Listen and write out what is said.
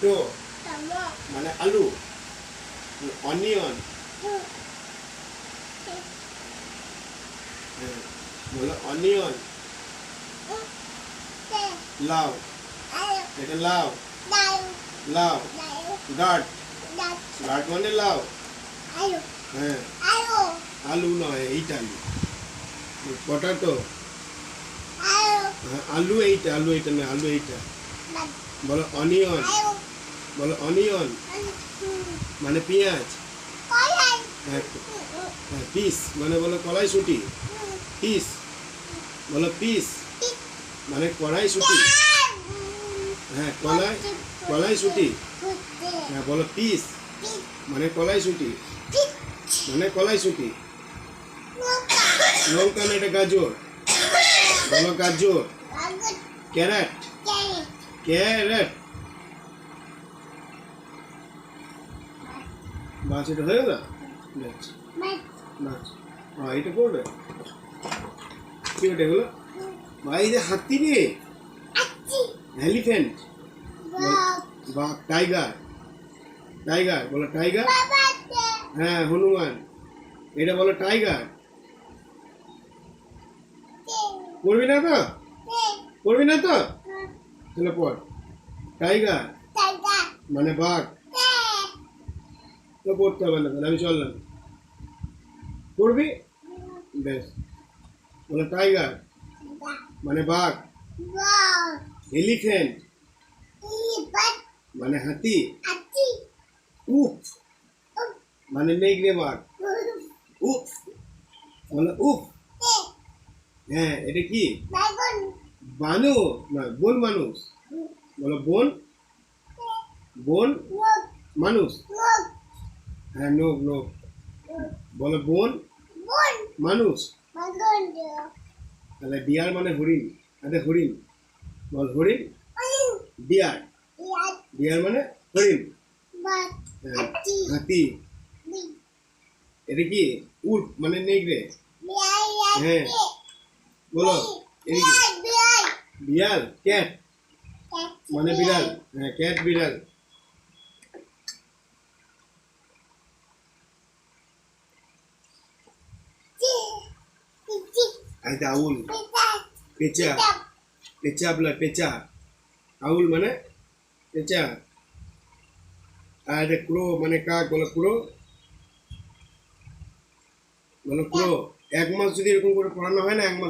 Tomato মানে আলু। Onion বলো অনিয়ন। লাউ এটা লাউ। লাউ গার্ড গার্ড মানে লাউ। হ্যাঁ আলু নয় এইটা আলু। পটাটো আলু এইটা না আলু এইটা। বলো অনিয়ন। বলো অনিয়ন মানে পেঁয়াজ। হ্যাঁ পিস মানে বলো কড়াইশুঁটি। পিস বলো পিস মানে কড়াইশুঁটি। হ্যাঁ কড়াইশুঁটি। হ্যাঁ বলো পিস মানে কড়াইশুঁটি মানে কড়াইশুঁটি। লঙ্কা না এটা গাজর। বলো গাজর। Carat carat. বাস এটা হয়ে গেল। হ্যাঁ এটা করবে কি ওটা এগুলো ভাই যে হাতি রে এলিফ্যান্ট বা টাইগার। টাইগার বলো টাইগার। হ্যাঁ হনুমান এটা বলো টাইগার। পড়বি না তো পড়বি না তো তাহলে পড়। টাইগার মানে বাঘ। তো পড়তে হবে না তাহলে আমি চললাম। পড়বি বেশ। বলো টাইগার মানে বাঘ। এলিফ্যান্ট মানে হাতি। উফ মানে নেগড়ে বাঘ। উফ বলো উফ। হ্যাঁ এটা কি বানু না বন মানুষ। বলো বন বন মানুষ। হ্যাঁ নোক নোক বলো বন মানুষ। তাহলে ডিয়ার মানে হরিণ। আরে হরিণ বল হরিণ। ডিয়ার ডিয়ার মানে হরিণ। হাতি এটা কি উট মানে নেগড়ে। হ্যাঁ বলো বিড়াল ক্যাট মানে বিড়াল। হ্যাঁ ক্যাট বিড়াল। এটা আউল পেঁচা। পেঁচা বলে পেঁচা। আউল মানে পেঁচা। আর এটা ক্রো মানে কাক। বলো ক্রো বলো ক্রো। এক মাস যদি এরকম করে পড়ানো হয় না এক মাস